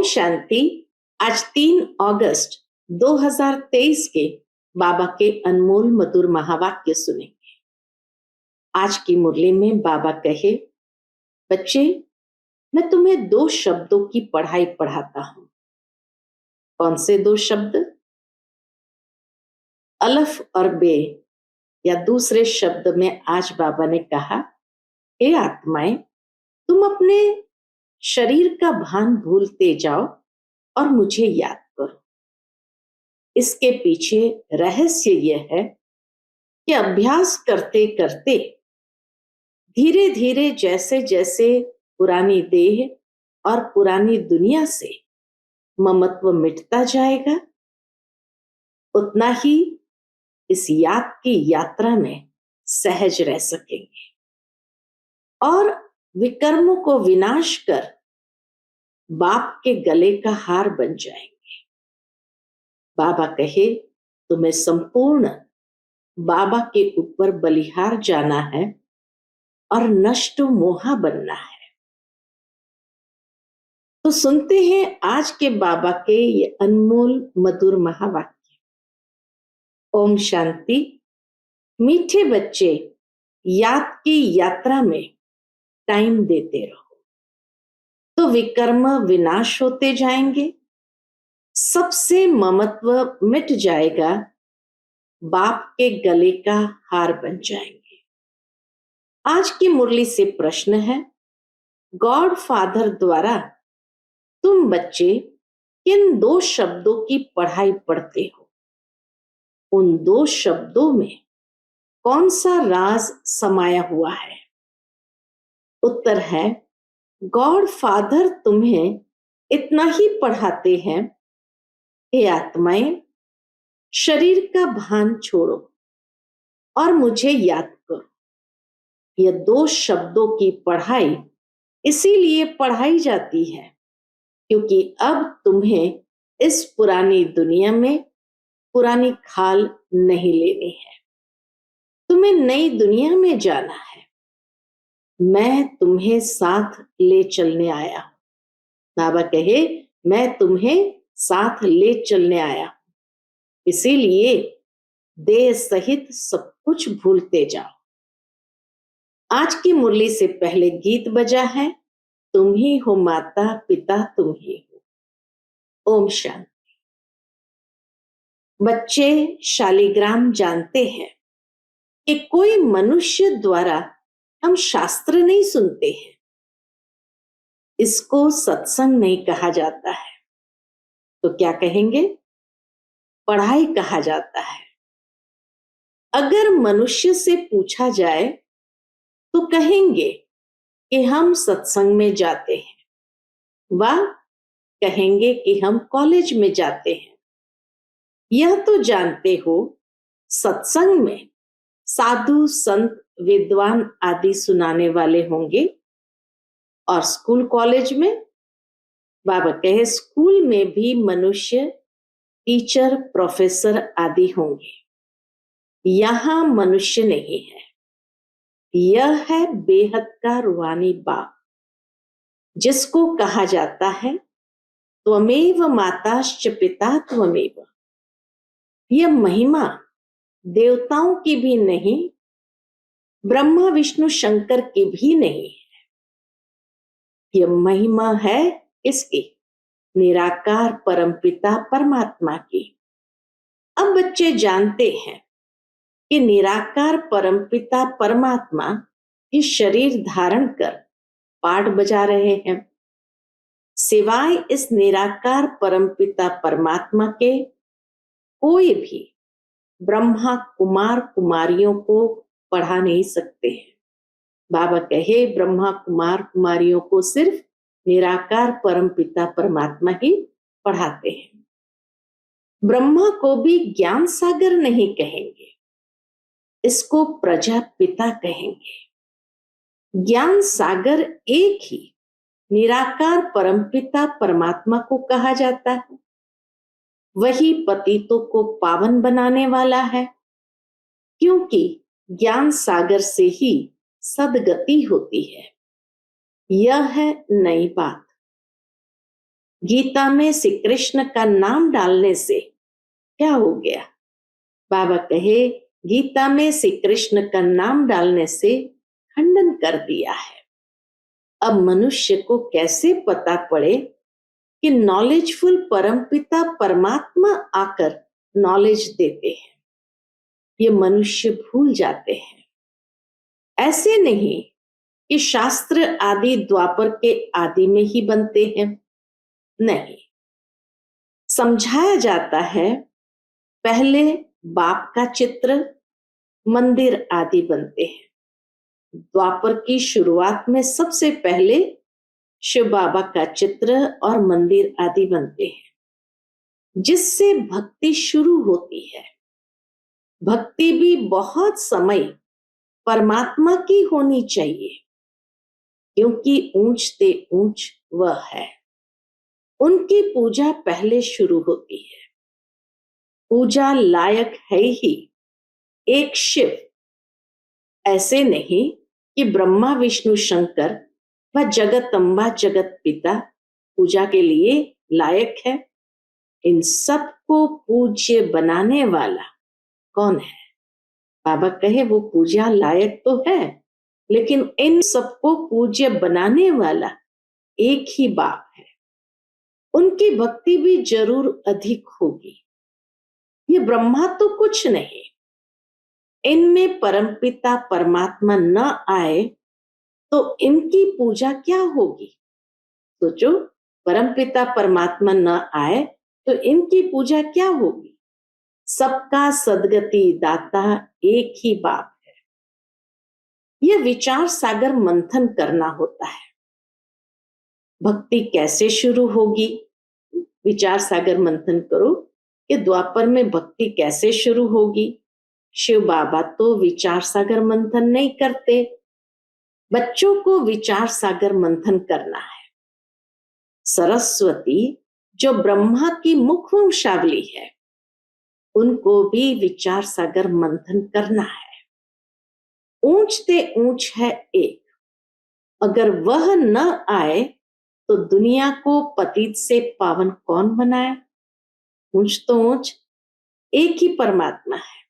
शांति। आज 3 अगस्त 2023 के बाबा के अनमोल मधुर महावाक्य सुनेंगे। आज की मुरली में बाबा कहे, बच्चे, मैं तुम्हें 2 शब्दों की पढ़ाई पढ़ाता हूं। कौन से 2 शब्द? अलफ और बे, या दूसरे शब्द में आज बाबा ने कहा, हे आत्माएं, तुम अपने शरीर का भान भूलते जाओ और मुझे याद करो। इसके पीछे रहस्य यह है कि अभ्यास करते करते धीरे धीरे जैसे जैसे पुरानी देह और पुरानी दुनिया से ममत्व मिटता जाएगा, उतना ही इस याद की यात्रा में सहज रह सकेंगे और विकर्मों को विनाश कर बाप के गले का हार बन जाएंगे। बाबा कहे, तुम्हें संपूर्ण बाबा के ऊपर बलिहार जाना है और नष्ट मोहा बनना है। तो सुनते हैं आज के बाबा के ये अनमोल मधुर महावाक्य। ओम शांति। मीठे बच्चे, याद की यात्रा में टाइम देते रहो तो विकर्म विनाश होते जाएंगे, सबसे ममत्व मिट जाएगा, बाप के गले का हार बन जाएंगे। आज की मुरली से प्रश्न है, गॉड फादर द्वारा तुम बच्चे किन 2 शब्दों की पढ़ाई पढ़ते हो? उन 2 शब्दों में कौन सा राज समाया हुआ है? उत्तर है, गॉड फादर तुम्हें इतना ही पढ़ाते हैं, हे आत्माएं, शरीर का भान छोड़ो और मुझे याद करो। यह 2 शब्दों की पढ़ाई इसीलिए पढ़ाई जाती है क्योंकि अब तुम्हें इस पुरानी दुनिया में पुरानी खाल नहीं लेनी है, तुम्हें नई दुनिया में जाना है। मैं तुम्हें साथ ले चलने आया हूं। बाबा कहे, मैं तुम्हें साथ ले चलने आया हूं, इसीलिए देह सहित सब कुछ भूलते जाओ। आज की मुरली से पहले गीत बजा है, तुम ही हो माता पिता तुम ही हो। ओम शांति। बच्चे शालिग्राम जानते हैं कि कोई मनुष्य द्वारा हम शास्त्र नहीं सुनते हैं, इसको सत्संग नहीं कहा जाता है, तो क्या कहेंगे? पढ़ाई कहा जाता है। अगर मनुष्य से पूछा जाए तो कहेंगे कि हम सत्संग में जाते हैं, व कहेंगे कि हम कॉलेज में जाते हैं। यह तो जानते हो, सत्संग में साधु संत विद्वान आदि सुनाने वाले होंगे, और स्कूल कॉलेज में बाबा कहे स्कूल में भी मनुष्य टीचर प्रोफेसर आदि होंगे। यहां मनुष्य नहीं है, यह है बेहद का रूहानी बाप, जिसको कहा जाता है त्वमेव माताश्च पिता त्वमेव। यह महिमा देवताओं की भी नहीं, ब्रह्मा विष्णु शंकर की भी नहीं है, यह महिमा है इसकी निराकार परमपिता परमात्मा की। अब बच्चे जानते हैं कि निराकार परमपिता परमात्मा ये शरीर धारण कर पाठ बजा रहे हैं। सिवाय इस निराकार परमपिता परमात्मा के कोई भी ब्रह्मा कुमार कुमारियों को पढ़ा नहीं सकते हैं। बाबा कहे ब्रह्मा कुमार कुमारियों को सिर्फ निराकार परमपिता परमात्मा ही पढ़ाते हैं। ब्रह्मा को भी ज्ञान सागर नहीं कहेंगे, इसको प्रजापिता कहेंगे। ज्ञान सागर एक ही निराकार परमपिता परमात्मा को कहा जाता है, वही पतितों को पावन बनाने वाला है, क्योंकि ज्ञान सागर से ही सदगति होती है। यह है नई बात। गीता में श्री कृष्ण का नाम डालने से क्या हो गया? बाबा कहे गीता में श्री कृष्ण का नाम डालने से खंडन कर दिया है। अब मनुष्य को कैसे पता पड़े कि नॉलेजफुल परमपिता परमात्मा आकर नॉलेज देते हैं? ये मनुष्य भूल जाते हैं। ऐसे नहीं कि शास्त्र आदि द्वापर के आदि में ही बनते हैं, नहीं। समझाया जाता है पहले बाप का चित्र, मंदिर आदि बनते हैं। द्वापर की शुरुआत में सबसे पहले शिव बाबा का चित्र और मंदिर आदि बनते हैं, जिससे भक्ति शुरू होती है। भक्ति भी बहुत समय परमात्मा की होनी चाहिए, क्योंकि ऊंचते ऊंच वह है। उनकी पूजा पहले शुरू होती है। पूजा लायक है ही एक शिव, ऐसे नहीं कि ब्रह्मा विष्णु शंकर व जगदम्बा जगत पिता पूजा के लिए लायक है। इन सबको पूज्य बनाने वाला कौन है? बाबा कहे वो पूजा लायक तो है, लेकिन इन सबको पूज्य बनाने वाला एक ही बाप है। उनकी भक्ति भी जरूर अधिक होगी। ये ब्रह्मा तो कुछ नहीं, इनमें परमपिता परमात्मा न आए तो इनकी पूजा क्या होगी? सोचो, परमपिता परमात्मा न आए तो इनकी पूजा क्या होगी? सबका सदगति दाता एक ही बाप है। यह विचार सागर मंथन करना होता है। भक्ति कैसे शुरू होगी? विचार सागर मंथन करो कि द्वापर में भक्ति कैसे शुरू होगी। शिव बाबा तो विचार सागर मंथन नहीं करते, बच्चों को विचार सागर मंथन करना है। सरस्वती जो ब्रह्मा की मुखवंशावली है, उनको भी विचार सागर मंथन करना है। ऊंचते ऊंच है एक, अगर वह न आए तो दुनिया को पतित से पावन कौन बनाए? ऊंच तो ऊंच एक ही परमात्मा है,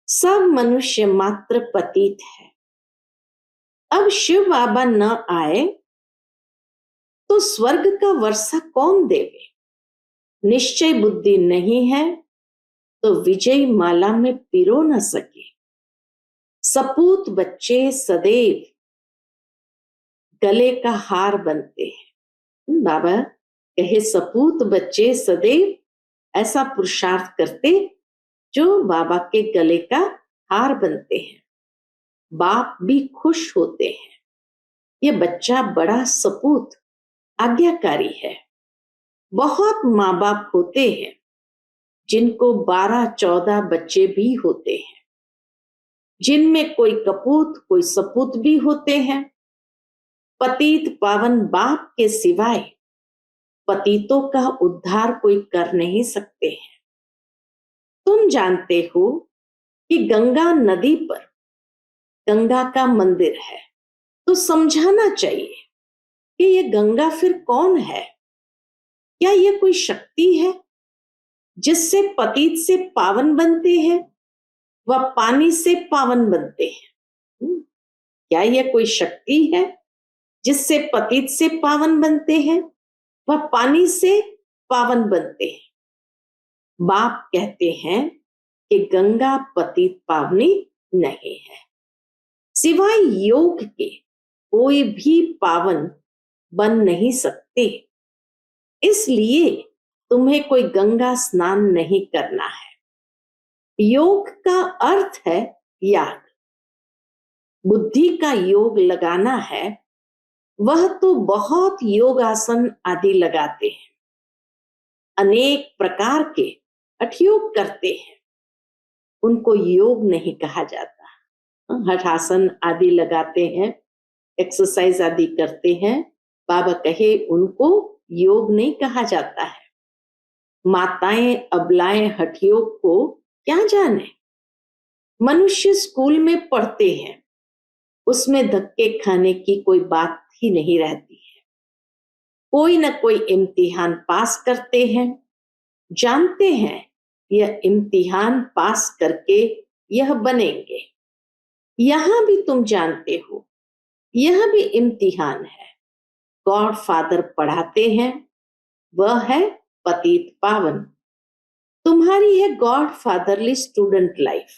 सब मनुष्य मात्र पतित है। अब शिव बाबा न आए तो स्वर्ग का वर्षा कौन देवे? निश्चय बुद्धि नहीं है तो विजय माला में पिरो न सके। सपूत बच्चे सदैव गले का हार बनते हैं। बाबा कहे सपूत बच्चे सदैव ऐसा पुरुषार्थ करते जो बाबा के गले का हार बनते हैं। बाप भी खुश होते हैं, ये बच्चा बड़ा सपूत आज्ञाकारी है। बहुत माँ बाप होते हैं जिनको 12-14 बच्चे भी होते हैं, जिनमें कोई कपूत कोई सपूत भी होते हैं। पतित पावन बाप के सिवाय पतितों का उद्धार कोई कर नहीं सकते हैं। तुम जानते हो कि गंगा नदी पर गंगा का मंदिर है, तो समझाना चाहिए कि ये गंगा फिर कौन है? क्या ये कोई शक्ति है जिससे पतित से पावन बनते हैं व पानी से पावन बनते हैं? क्या ये कोई शक्ति है जिससे पतित से पावन बनते हैं व पानी से पावन बनते हैं? बाप कहते हैं कि गंगा पतित पावनी नहीं है, सिवाय योग के कोई भी पावन बन नहीं सकते। इसलिए तुम्हें कोई गंगा स्नान नहीं करना है। योग का अर्थ है याद। बुद्धि का योग लगाना है, वह तो बहुत योगासन आदि लगाते हैं, अनेक प्रकार के हठयोग करते हैं, उनको योग नहीं कहा जाता। हठासन आदि लगाते हैं, एक्सरसाइज आदि करते हैं, बाबा कहे उनको योग नहीं कहा जाता है। माताएं अबलाएं हठयोग को क्या जाने। मनुष्य स्कूल में पढ़ते हैं, उसमें धक्के खाने की कोई बात ही नहीं रहती है। कोई न कोई इम्तिहान पास करते हैं, जानते हैं यह इम्तिहान पास करके यह बनेंगे। यहां भी तुम जानते हो यह भी इम्तिहान है। गॉड फादर पढ़ाते हैं, वह है पतित पावन। तुम्हारी है गॉड फादरली स्टूडेंट लाइफ।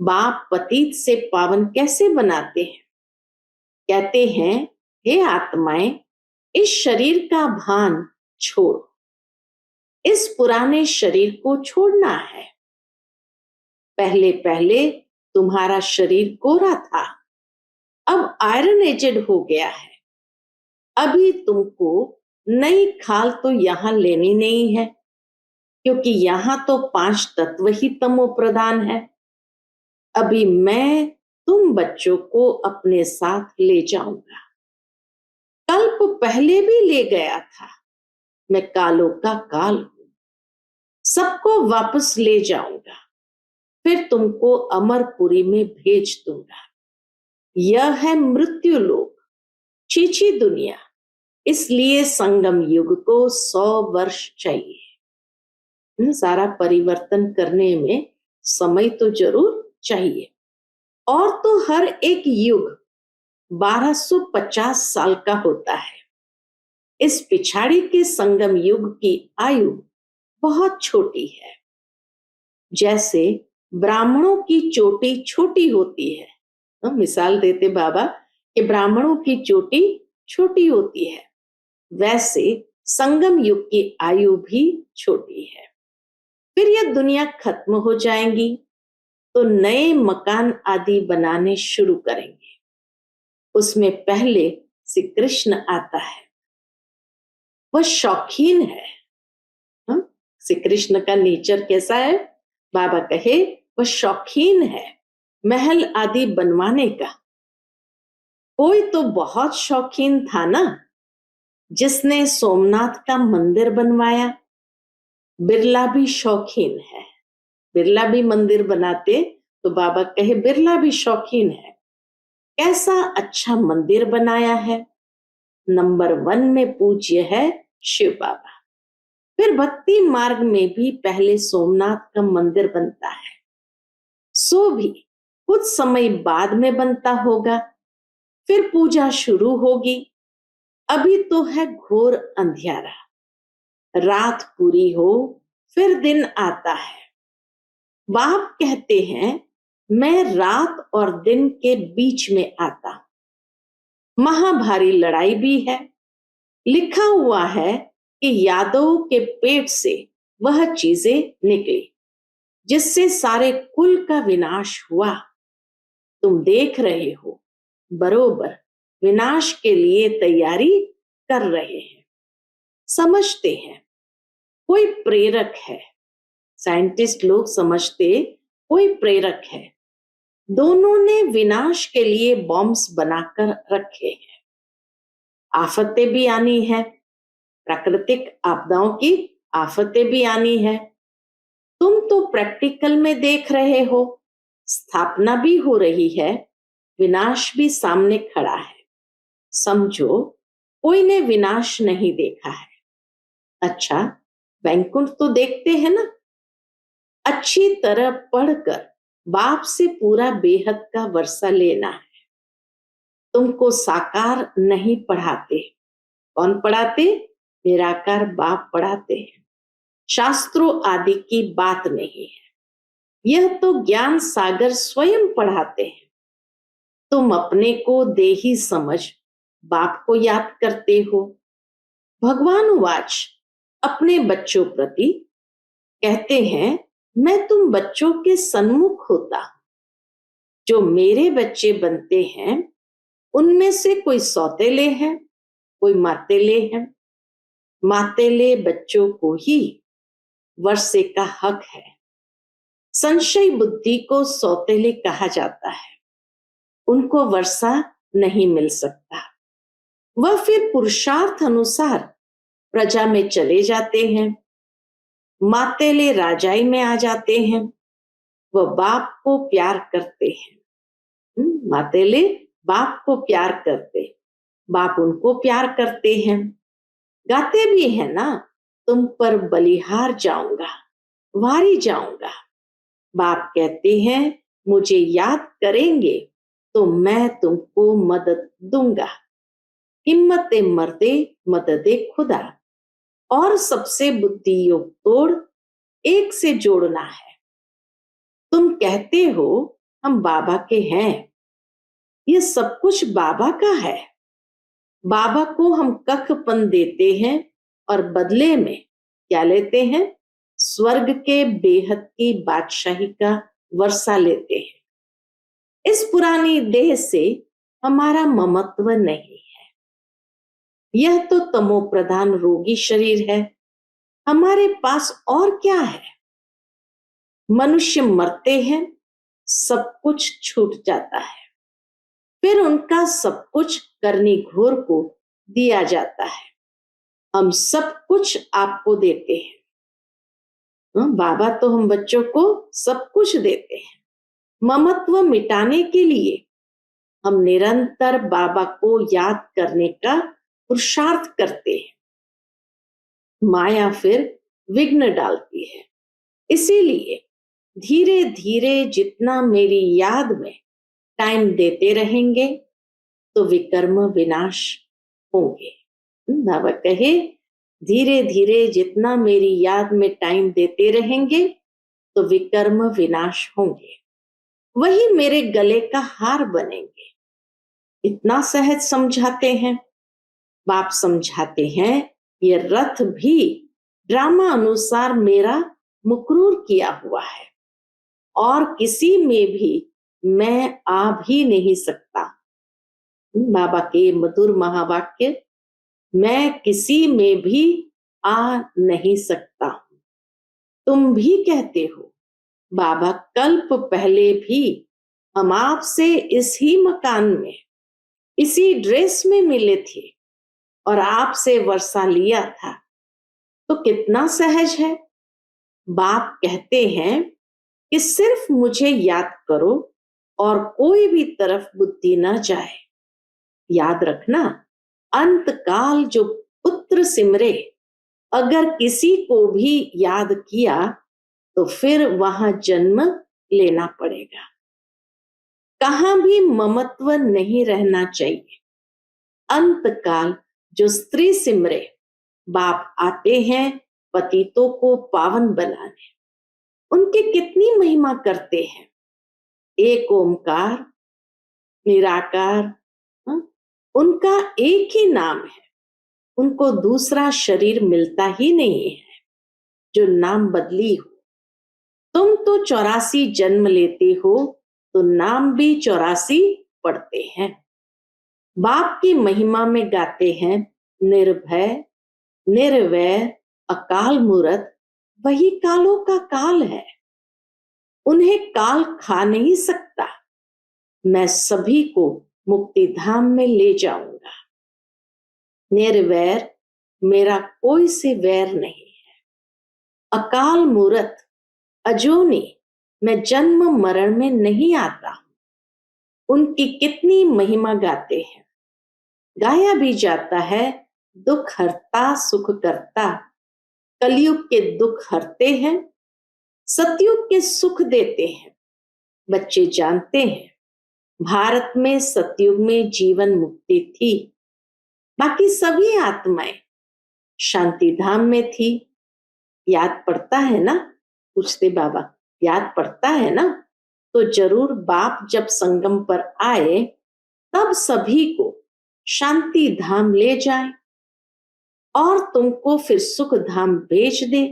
बाप पतित से पावन कैसे बनाते हैं? कहते हैं, हे आत्माएं, इस शरीर का भान छोड़ो। इस पुराने शरीर को छोड़ना है। पहले पहले तुम्हारा शरीर गोरा था, अब आयरन एजेड हो गया है। अभी तुमको नई खाल तो यहां लेनी नहीं है, क्योंकि यहां तो 5 तत्व ही तमो प्रधान है। अभी मैं तुम बच्चों को अपने साथ ले जाऊंगा। कल्प पहले भी ले गया था। मैं कालों का काल हूं, सबको वापस ले जाऊंगा, फिर तुमको अमरपुरी में भेज दूंगा। यह है मृत्यु लोक, चीची दुनिया। इसलिए संगम युग को 100 वर्ष चाहिए। सारा परिवर्तन करने में समय तो जरूर चाहिए। और तो हर एक युग 1250 साल का होता है। इस पिछाड़ी के संगम युग की आयु बहुत छोटी है। जैसे ब्राह्मणों की चोटी छोटी होती है, मिसाल देते बाबा कि ब्राह्मणों की चोटी छोटी होती है, वैसे संगम युग की आयु भी छोटी है। फिर यह दुनिया खत्म हो जाएंगी तो नए मकान आदि बनाने शुरू करेंगे। उसमें पहले श्री कृष्ण आता है। वह शौकीन है। श्री कृष्ण का नेचर कैसा है? बाबा कहे वह शौकीन है महल आदि बनवाने का। कोई तो बहुत शौकीन था ना, जिसने सोमनाथ का मंदिर बनवाया। बिरला भी शौकीन है। बिरला भी मंदिर बनाते तो बाबा कहे बिरला भी शौकीन है। कैसा अच्छा मंदिर बनाया है। नंबर 1 में पूज्य है शिव बाबा। फिर भक्ति मार्ग में भी पहले सोमनाथ का मंदिर बनता है, सो भी कुछ समय बाद में बनता होगा। फिर पूजा शुरू होगी। अभी तो है घोर अंधियारा। रात पूरी हो फिर दिन आता है। बाप कहते हैं मैं रात और दिन के बीच में आता हूं। महाभारी लड़ाई भी है। लिखा हुआ है कि यादवों के पेट से वह चीजें निकली जिससे सारे कुल का विनाश हुआ। तुम देख रहे हो बरोबर विनाश के लिए तैयारी कर रहे हैं। समझते हैं कोई प्रेरक है। साइंटिस्ट लोग समझते कोई प्रेरक है। दोनों ने विनाश के लिए बॉम्ब्स बनाकर रखे हैं। आफतें भी आनी है, प्राकृतिक आपदाओं की आफतें भी आनी है। तुम तो प्रैक्टिकल में देख रहे हो, स्थापना भी हो रही है, विनाश भी सामने खड़ा है। समझो कोई ने विनाश नहीं देखा है। अच्छा, वैकुंठ तो देखते हैं ना। अच्छी तरह पढ़कर बाप से पूरा बेहद का वर्षा लेना है। तुमको साकार नहीं पढ़ाते। कौन पढ़ाते? निराकार बाप पढ़ाते हैं। शास्त्रों आदि की बात नहीं है। यह तो ज्ञान सागर स्वयं पढ़ाते हैं। तुम अपने को देही समझ बाप को याद करते हो। भगवान वाच अपने बच्चों प्रति कहते हैं मैं तुम बच्चों के सन्मुख होता हूं। जो मेरे बच्चे बनते हैं उनमें से कोई सौतेले हैं, कोई मातेले हैं। मातेले बच्चों को ही वर्षे का हक है। संशय बुद्धि को सौतेले कहा जाता है। उनको वर्षा नहीं मिल सकता। वह फिर पुरुषार्थ अनुसार प्रजा में चले जाते हैं। मातेले राजाई में आ जाते हैं। वह बाप को प्यार करते हैं। मातेले बाप को प्यार करते, बाप उनको प्यार करते हैं। गाते भी है ना, तुम पर बलिहार जाऊंगा, वारी जाऊंगा। बाप कहते हैं मुझे याद करेंगे तो मैं तुमको मदद दूंगा। हिम्मत मर्दे मददे खुदा, और सबसे बुद्धि योग तोड़, एक से जोड़ना है। तुम कहते हो हम बाबा के हैं, ये सब कुछ बाबा का है। बाबा को हम कखपन देते हैं और बदले में क्या लेते हैं? स्वर्ग के बेहद की बादशाही का वर्षा लेते हैं। इस पुरानी देह से हमारा ममत्व नहीं है। यह तो तमो प्रधान रोगी शरीर है। हमारे पास और क्या है? मनुष्य मरते हैं, सब कुछ छूट जाता है, फिर उनका सब कुछ करनी घोर को दिया जाता है। हम सब कुछ आपको देते हैं। बाबा तो हम बच्चों को सब कुछ देते हैं। ममत्व मिटाने के लिए हम निरंतर बाबा को याद करने का पुरुषार्थ करते हैं। माया फिर विघ्न डालती है। इसीलिए धीरे धीरे जितना मेरी याद में टाइम देते रहेंगे तो विकर्म विनाश होंगे। बाबा कहे धीरे धीरे जितना मेरी याद में टाइम देते रहेंगे तो विकर्म विनाश होंगे, वही मेरे गले का हार बनेंगे। इतना सहज समझाते हैं। बाप समझाते हैं ये रथ भी ड्रामा अनुसार मेरा मुकरूर किया हुआ है और किसी में भी मैं आ भी नहीं सकता। बाबा के मधुर महावाक्य, मैं किसी में भी आ नहीं सकता। तुम भी कहते हो बाबा कल्प पहले भी हम आपसे इस ही मकान में इसी ड्रेस में मिले थे और आपसे वर्षा लिया था, तो कितना सहज है। बाप कहते हैं कि सिर्फ मुझे याद करो और कोई भी तरफ बुद्धि न जाए। याद रखना, अंत काल जो पुत्र सिमरे, अगर किसी को भी याद किया तो फिर वहां जन्म लेना पड़ेगा। कहां भी ममत्व नहीं रहना चाहिए। अंत काल जो स्त्री सिमरे, बाप आते हैं पतितों को पावन बनाने। उनकी कितनी महिमा करते हैं। एक ओमकार निराकार, उनका एक ही नाम है। उनको दूसरा शरीर मिलता ही नहीं है जो नाम बदली हो। तुम तो 84 जन्म लेते हो तो नाम भी 84 पढ़ते हैं। बाप की महिमा में गाते हैं निर्भय निर्वैर अकाल मूरत, वही कालों का काल है। उन्हें काल खा नहीं सकता। मैं सभी को मुक्ति धाम में ले जाऊंगा। निर्वैर, मेरा कोई से वैर नहीं है। अकाल मूरत, अजोनी, मैं जन्म मरण में नहीं आता। उनकी कितनी महिमा गाते हैं। गाया भी जाता है दुख हरता सुख करता। कलयुग के दुख हरते हैं, सतयुग के सुख देते हैं। बच्चे जानते हैं भारत में सतयुग में जीवन मुक्ति थी, बाकी सभी आत्माएं शांति धाम में थी। याद पड़ता है ना? पूछते बाबा, याद पड़ता है ना? तो जरूर बाप जब संगम पर आए तब सभी को शांति धाम ले जाए और तुमको फिर सुख धाम भेज दे।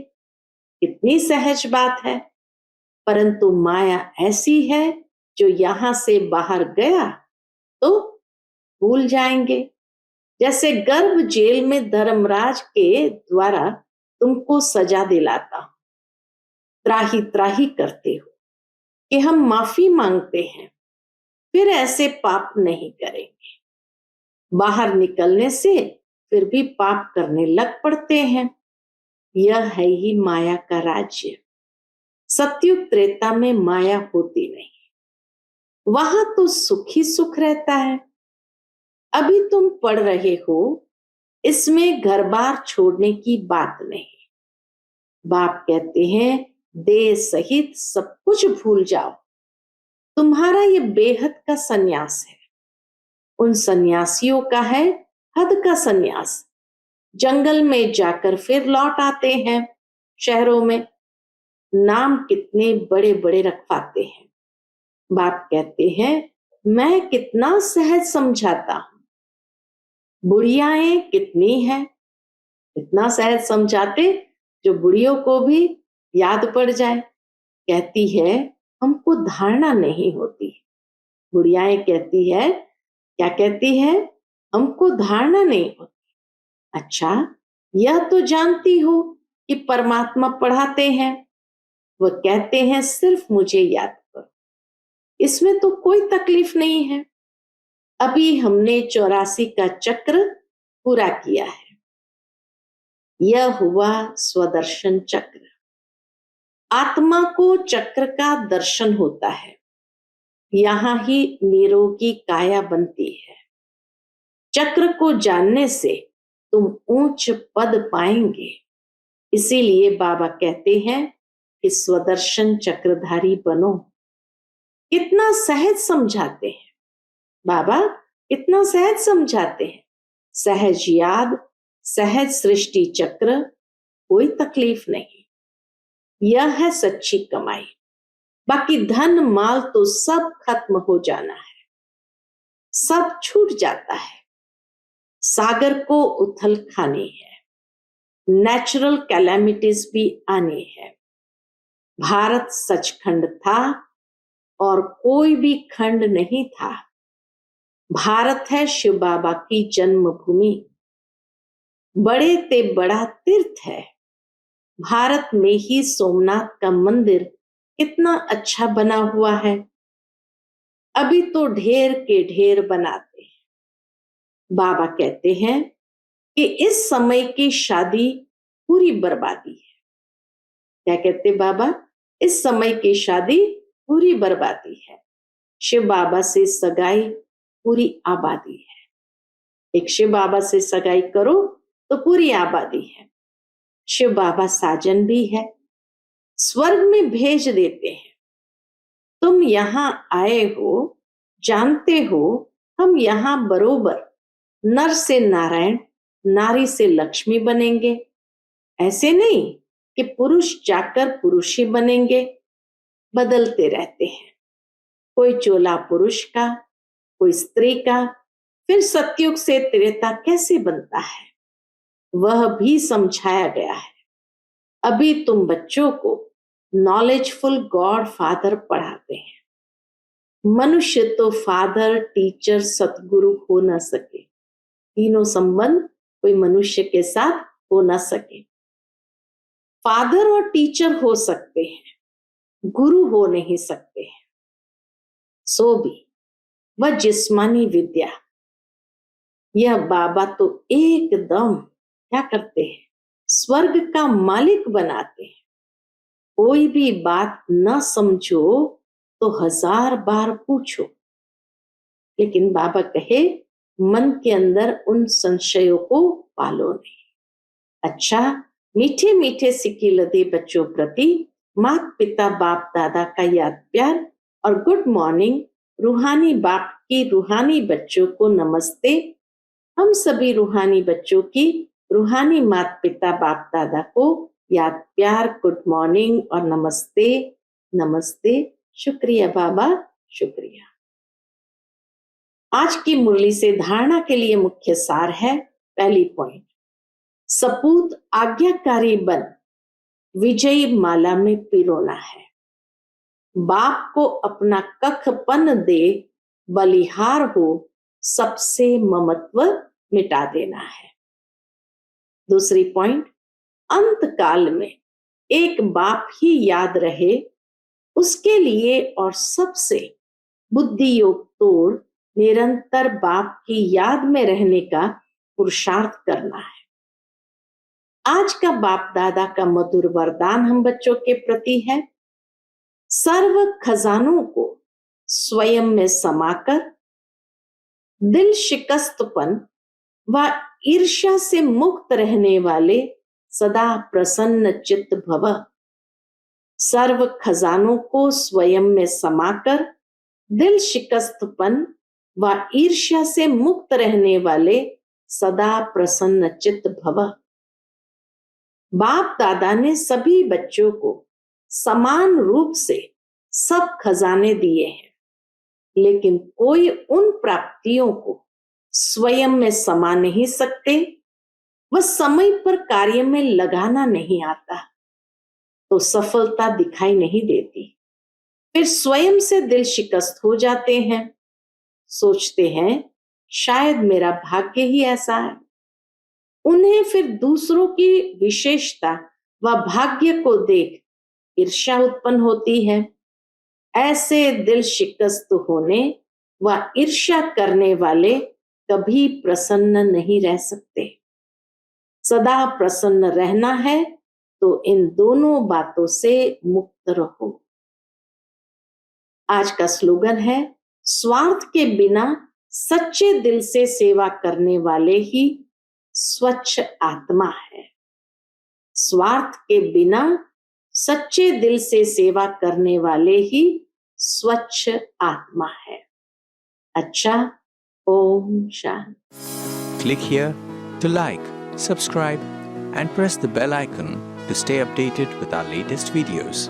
कितनी सहज बात है। परंतु माया ऐसी है जो यहां से बाहर गया तो भूल जाएंगे। जैसे गर्भ जेल में धर्मराज के द्वारा तुमको सजा दिलाता हूं, त्राही त्राही करते हो कि हम माफी मांगते हैं, फिर ऐसे पाप नहीं करेंगे। बाहर निकलने से फिर भी पाप करने लग पड़ते हैं। यह है ही माया का राज्य। सतयुग त्रेता में माया होती नहीं, वहां तो सुख ही सुख रहता है। अभी तुम पढ़ रहे हो इसमें घर बार छोड़ने की बात नहीं। बाप कहते हैं देह सहित सब कुछ भूल जाओ, तुम्हारा ये बेहद का सन्यास है। उन सन्यासियों का है हद का सन्यास, जंगल में जाकर फिर लौट आते हैं। शहरों में नाम कितने बड़े बड़े रखवाते हैं। बाप कहते हैं मैं कितना सहज समझाता हूं, बुढ़ियाएं कितनी हैं, इतना सहज समझाते जो बुढ़ियों को भी याद पड़ जाए। कहती है हमको धारणा नहीं होती। बुढ़ियाएं कहती है, क्या कहती है, हमको धारणा नहीं होती। अच्छा, यह तो जानती हो कि परमात्मा पढ़ाते हैं, वह कहते हैं सिर्फ मुझे याद करो, इसमें तो कोई तकलीफ नहीं है। अभी हमने 84 का चक्र पूरा किया है। यह हुआ स्वदर्शन चक्र। आत्मा को चक्र का दर्शन होता है, यहां ही निरोगी काया बनती है। चक्र को जानने से तुम ऊंच पद पाएंगे। इसीलिए बाबा कहते हैं कि स्वदर्शन चक्रधारी बनो। कितना सहज समझाते हैं बाबा, कितना सहज समझाते हैं। सहज याद, सहज सृष्टि चक्र, कोई तकलीफ नहीं। यह है सच्ची कमाई। बाकी धन माल तो सब खत्म हो जाना है, सब छूट जाता है। सागर को उथल खानी है, नेचुरल कैलेमिटीज भी आनी है। भारत सचखंड था और कोई भी खंड नहीं था। भारत है शिव बाबा की जन्मभूमि, बड़े ते बड़ा तीर्थ है। भारत में ही सोमनाथ का मंदिर कितना अच्छा बना हुआ है। अभी तो ढेर के ढेर बनाते हैं। बाबा कहते हैं कि इस समय की शादी पूरी बर्बादी है। क्या कहते बाबा, इस समय की शादी पूरी बर्बादी है। शिव बाबा से सगाई पूरी आबादी है। एक शिव बाबा से सगाई करो तो पूरी आबादी है। शिव बाबा साजन भी है, स्वर्ग में भेज देते हैं। तुम यहां आए हो, जानते हो हम यहां बरोबर नर से नारायण, नारी से लक्ष्मी बनेंगे। ऐसे नहीं कि पुरुष जाकर पुरुष ही बनेंगे, बदलते रहते हैं। कोई चोला पुरुष का, कोई स्त्री का, फिर सतयुग से त्रेता कैसे बनता है, वह भी समझाया गया है। अभी तुम बच्चों को नॉलेजफुल गॉड फादर पढ़ाते हैं। मनुष्य तो फादर, टीचर, सतगुरु हो न सके। तीनों संबंध कोई मनुष्य के साथ हो न सके। फादर और टीचर हो सकते हैं, गुरु हो नहीं सकते हैं। सो भी वह जिस्मानी विद्या, यह बाबा तो एकदम क्या करते हैं, स्वर्ग का मालिक बनाते हैं। कोई भी बात न समझो तो 1000 बार पूछो, लेकिन बाबा कहे मन के अंदर उन संशयों को पालो नहीं। अच्छा, मीठे मीठे सिक्के लदे बच्चों प्रति माता पिता बाप दादा का याद प्यार और गुड मॉर्निंग। रूहानी बाप की रूहानी बच्चों को नमस्ते। हम सभी रूहानी बच्चों की रूहानी माता पिता बाप दादा को याद प्यार, गुड मॉर्निंग और नमस्ते। नमस्ते। शुक्रिया बाबा, शुक्रिया। आज की मुरली से धारणा के लिए मुख्य सार है, पहली पॉइंट, सपूत आज्ञाकारी बन विजयी माला में पिरोना है। बाप को अपना कखपन दे बलिहार हो, सबसे ममत्व मिटा देना है। दूसरी पॉइंट, अंत काल में एक बाप ही याद रहे, उसके लिए और सबसे बुद्धि योग तोड़ निरंतर बाप की याद में रहने का पुरुषार्थ करना है। आज का बाप दादा का मधुर वरदान हम बच्चों के प्रति है, सर्व खजानों को स्वयं में समाकर दिल शिकस्तपन व ईर्ष्या से मुक्त रहने वाले सदा प्रसन्न चित्त भव। सर्व खजानों को स्वयं में समाकर दिल शिकस्तपन व ईर्ष्या से मुक्त रहने वाले सदा प्रसन्न चित्त भव। बाप दादा ने सभी बच्चों को समान रूप से सब खजाने दिए हैं, लेकिन कोई उन प्राप्तियों को स्वयं में समा नहीं सकते। वह समय पर कार्य में लगाना नहीं आता तो सफलता दिखाई नहीं देती। फिर स्वयं से दिल शिकस्त हो जाते हैं, सोचते हैं शायद मेरा भाग्य ही ऐसा है। उन्हें फिर दूसरों की विशेषता व भाग्य को देख ईर्ष्या उत्पन्न होती है। ऐसे दिल शिकस्त होने व ईर्ष्या करने वाले कभी प्रसन्न नहीं रह सकते। सदा प्रसन्न रहना है तो इन दोनों बातों से मुक्त रहो। आज का स्लोगन है, स्वार्थ के बिना सच्चे दिल से सेवा करने वाले ही स्वच्छ आत्मा है। स्वार्थ के बिना सच्चे दिल से सेवा करने वाले ही स्वच्छ आत्मा है। अच्छा, Om Shanti. Click here to like, subscribe and press the bell icon to stay updated with our latest videos.